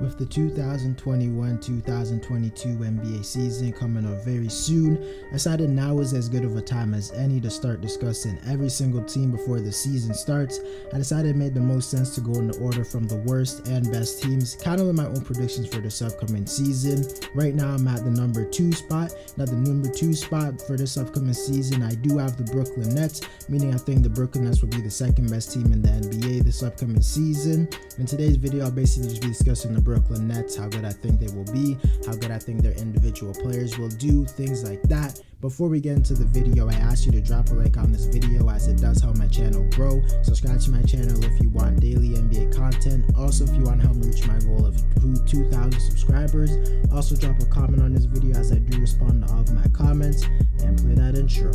With the 2021-2022 NBA season coming up very soon, I decided now is as good of a time as any to start discussing every single team before the season starts. I decided it made the most sense to go in the order from the worst and best teams, kind of in my own predictions for this upcoming season. Right now I'm at the number 2 spot. Now the number 2 spot for this upcoming season, I do have the Brooklyn Nets, meaning I think the Brooklyn Nets will be the second best team in the NBA this upcoming season. In today's video, I'll basically just be discussing the Brooklyn Nets, how good I think they will be, how good I think their individual players will do, things like that. Before we get into the video, I ask you to drop a like on this video as it does help my channel grow. Subscribe to my channel if you want daily NBA content. Also, if you want to help me reach my goal of 2,000 subscribers. Also, drop a comment on this video as I do respond to all of my comments. And play that intro.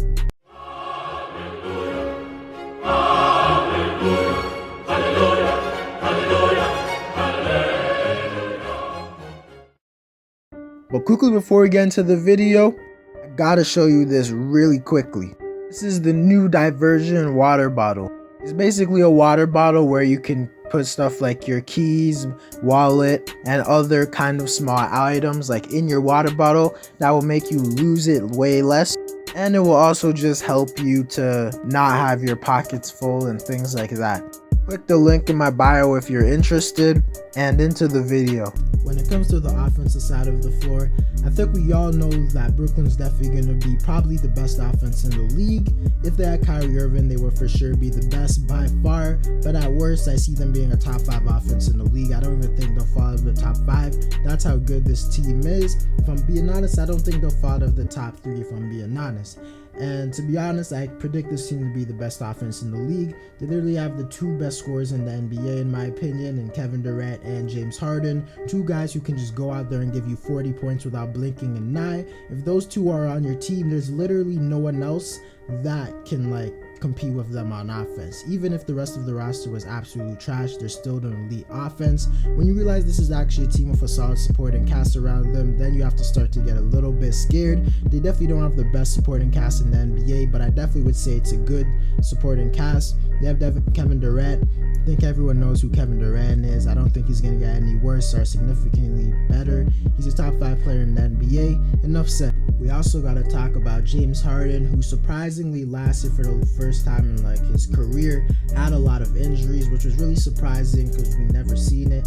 But quickly before we get into the video, I gotta show you this really quickly. This is the new Diversion water bottle. It's basically a water bottle where you can put stuff like your keys, wallet, and other kind of small items like in your water bottle that will make you lose it way less. And it will also just help you to not have your pockets full and things like that. Click the link in my bio if you're interested, and into the video. When it comes to the offensive side of the floor, I think we all know that Brooklyn's definitely going to be probably the best offense in the league. If they had Kyrie Irving, they would for sure be the best by far, but at worst, I see them being a top 5 offense in the league. I don't even think they'll fall out of the top 5. That's how good this team is. If I'm being honest, I don't think they'll fall out of the top 3 if I'm being honest. And to be honest, I predict this team to be the best offense in the league. They literally have the 2 best scorers in the NBA in my opinion, and Kevin Durant and James Harden. 2 guys who can just go out there and give you 40 points without blinking an eye. If those 2 are on your team, there's literally no one else that can compete with them on offense. Even if the rest of the roster was absolutely trash, they're still an elite offense. When you realize this is actually a team with a solid supporting cast around them, then you have to start to get a little bit scared. They definitely don't have the best supporting cast in the NBA, but I definitely would say it's a good supporting cast. They have Kevin Durant. I think everyone knows who Kevin Durant is. I don't think he's going to get any worse or significantly better. He's a top 5 player in the NBA. Enough said. We also got to talk about James Harden, who surprisingly lasted for the first time in his career, had a lot of injuries, which was really surprising because we never seen him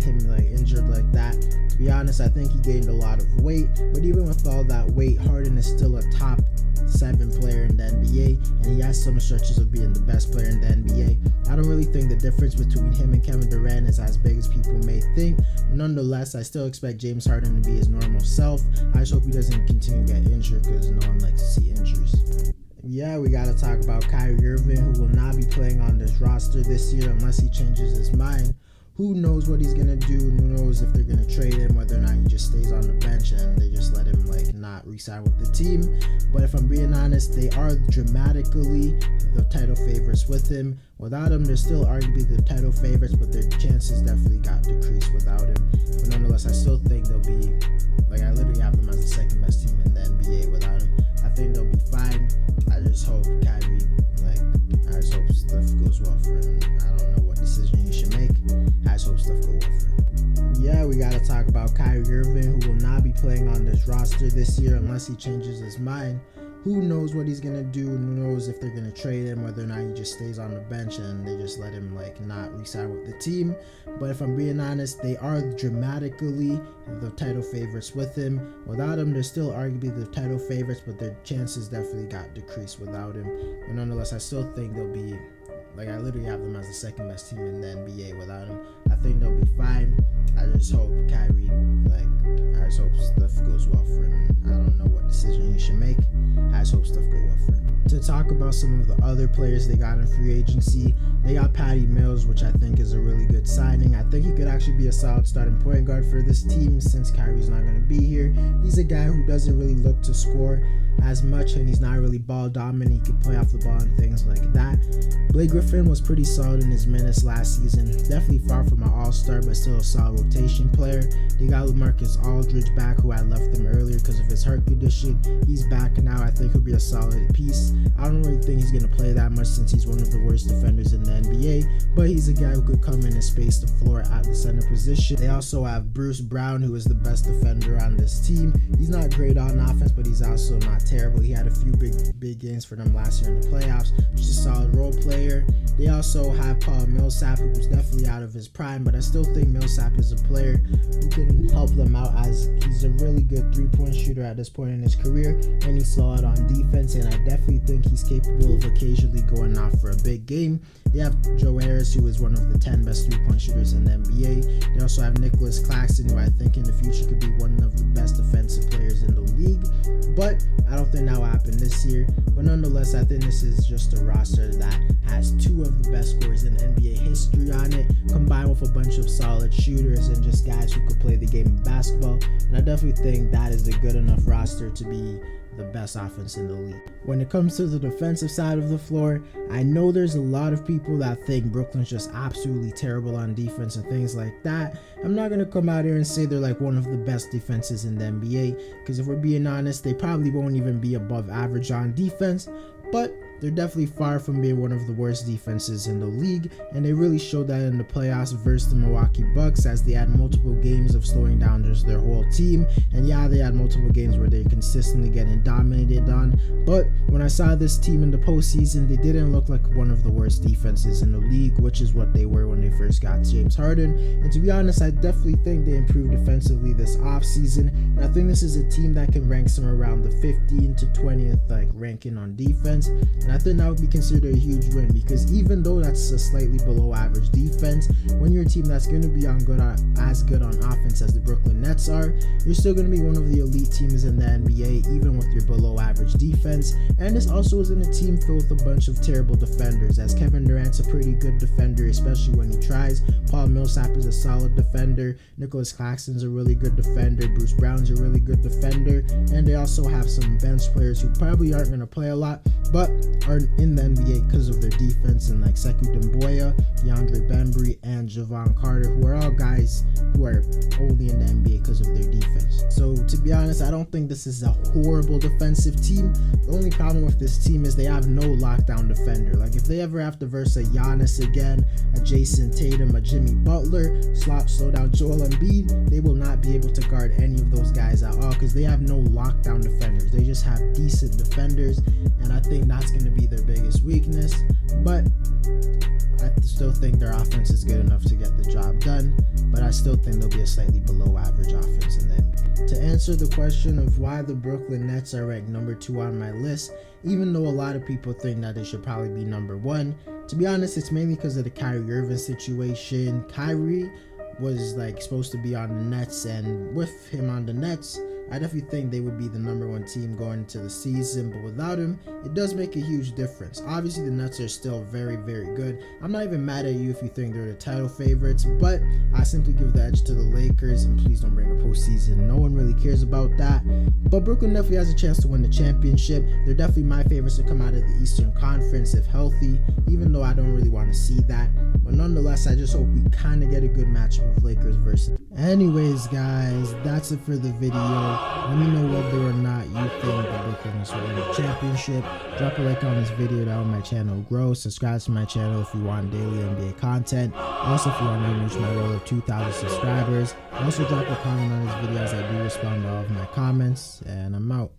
injured like that. To be honest, I think he gained a lot of weight, but even with all that weight, Harden is still a top 7 player in the NBA, and he has some stretches of being the best player in the NBA. I don't really think the difference between him and Kevin Durant is as big as people may think, but nonetheless, I still expect James Harden to be his normal self. I just hope he doesn't continue to get injured because no one likes to see injuries. Yeah, we gotta talk about Kyrie Irving, who will not be playing on this roster this year unless he changes his mind. Who knows what he's gonna do? Who knows if they're gonna trade him, whether or not he just stays on the bench and they just let him not re-sign with the team. But if I'm being honest, they are dramatically the title favorites with him. Without him, they're still arguably the title favorites, but their chances definitely got decreased without him. But nonetheless, I still think they'll be I literally have them as the second best team in the NBA without him. I think they'll be fine. I just hope Kyrie, I just hope stuff goes well for him. I don't know what decision he should make. I just hope stuff goes well for him. Yeah, we gotta talk about Kyrie Irving, who will not be playing on this roster this year unless he changes his mind. Who knows what he's gonna do? Who knows if they're gonna trade him, whether or not he just stays on the bench and they just let him not re-sign with the team. But if I'm being honest, they are dramatically the title favorites with him. Without him, they're still arguably the title favorites, but their chances definitely got decreased without him. But nonetheless, I still think they'll be I literally have them as the second best team in the NBA without him. I think they'll be fine. I just hope Kyrie, I just hope stuff goes well for him. I don't know what decision he should make. I just hope stuff goes well for him. To talk about some of the other players they got in free agency, they got Patty Mills, which I think is a really good signing. I think he could actually be a solid starting point guard for this team since Kyrie's not going to be here. He's a guy who doesn't really look to score as much, and he's not really ball dominant. He can play off the ball and things like that. Blake Griffin was pretty solid in his minutes last season. Definitely far from an all-star, but still a solid rotation player. They got LaMarcus Aldridge back, who I left them earlier because of his heart condition. He's back now. I think he'll be a solid piece. I don't really think he's going to play that much since he's one of the worst defenders in the NBA, but he's a guy who could come in and space the floor at the center position. They also have Bruce Brown, who is the best defender on this team. He's not great on offense, but he's also not terrible. He had a few big games for them last year in the playoffs. Just a solid role player. They also have Paul Millsap, who was definitely out of his prime, but I still think Millsap is a player who can help them out, as he's a really good three-point shooter at this point in his career, and he's solid on defense, and I definitely think he's capable of occasionally going off for a big game. They have Joe Harris, who is one of the 10 best three-point shooters in the NBA. They also have Nicholas Claxton, who I think in the future could be one of the best defensive players in the league, but I don't think that will happen this year. But nonetheless, I think this is just a roster that has two of the best scorers in NBA history on it, combined with a bunch of solid shooters and just guys who could play the game of basketball. And I definitely think that is a good enough roster to be the best offense in the league. When it comes to the defensive side of the floor, I know there's a lot of people that think Brooklyn's just absolutely terrible on defense and things like that. I'm not going to come out here and say they're like one of the best defenses in the NBA, because if we're being honest, they probably won't even be above average on defense, but they're definitely far from being one of the worst defenses in the league, and they really showed that in the playoffs versus the Milwaukee Bucks, as they had multiple games of slowing down just their whole team. And yeah, they had multiple games where they're consistently getting dominated on, but when I saw this team in the postseason, they didn't look like one of the worst defenses in the league, which is what they were when they first got James Harden. And to be honest, I definitely think they improved defensively this offseason, and I think this is a team that can rank somewhere around the 15th to 20th ranking on defense. And I think that would be considered a huge win, because even though that's a slightly below average defense, when you're a team that's going to be as good on offense as the Brooklyn Nets are, you're still going to be one of the elite teams in the NBA, even with your below average defense. And this also isn't a team filled with a bunch of terrible defenders, as Kevin Durant's a pretty good defender, especially when he tries. Paul Millsap is a solid defender. Nicholas Claxton's a really good defender. Bruce Brown's a really good defender. And they also have some bench players who probably aren't going to play a lot, but are in the NBA because of their defense, and like Sekou Doumbouya, DeAndre Bembry, and Javon Carter, who are all guys who are only in the NBA because of their defense. So to be honest, I don't think this is a horrible defensive team. The only problem with this team is they have no lockdown defender. Like if they ever have to verse a Giannis again, a Jason Tatum, a Jimmy Butler, slow down Joel Embiid, they will not be able to guard any of those guys at all, because they have no lockdown defenders. They just have decent defenders, and I think that's going to be their biggest weakness. But I still think their offense is good enough to get the job done, but I still think they'll be a slightly below average offense in the NBA. To answer the question of why the Brooklyn Nets are ranked number 2 on my list, even though a lot of people think that they should probably be number 1, to be honest, it's mainly because of the Kyrie Irving situation. Kyrie was supposed to be on the Nets, and with him on the Nets, I definitely think they would be the number 1 team going into the season, but without him, it does make a huge difference. Obviously, the Nets are still very, very good. I'm not even mad at you if you think they're the title favorites, but I simply give the edge to the Lakers, and please don't bring a postseason. No one really cares about that, but Brooklyn definitely has a chance to win the championship. They're definitely my favorites to come out of the Eastern Conference if healthy, even though I don't really want to see that. But nonetheless, I just hope we kind of get a good matchup of Lakers versus. Anyways, guys, that's it for the video. Let me know whether or not you think the Brooklyn Nets will win the championship. Drop a like on this video to help my channel grow. Subscribe to my channel if you want daily NBA content. Also, if you want to reach my goal of 2,000 subscribers. Also, drop a comment on this video, as I do respond to all of my comments. And I'm out.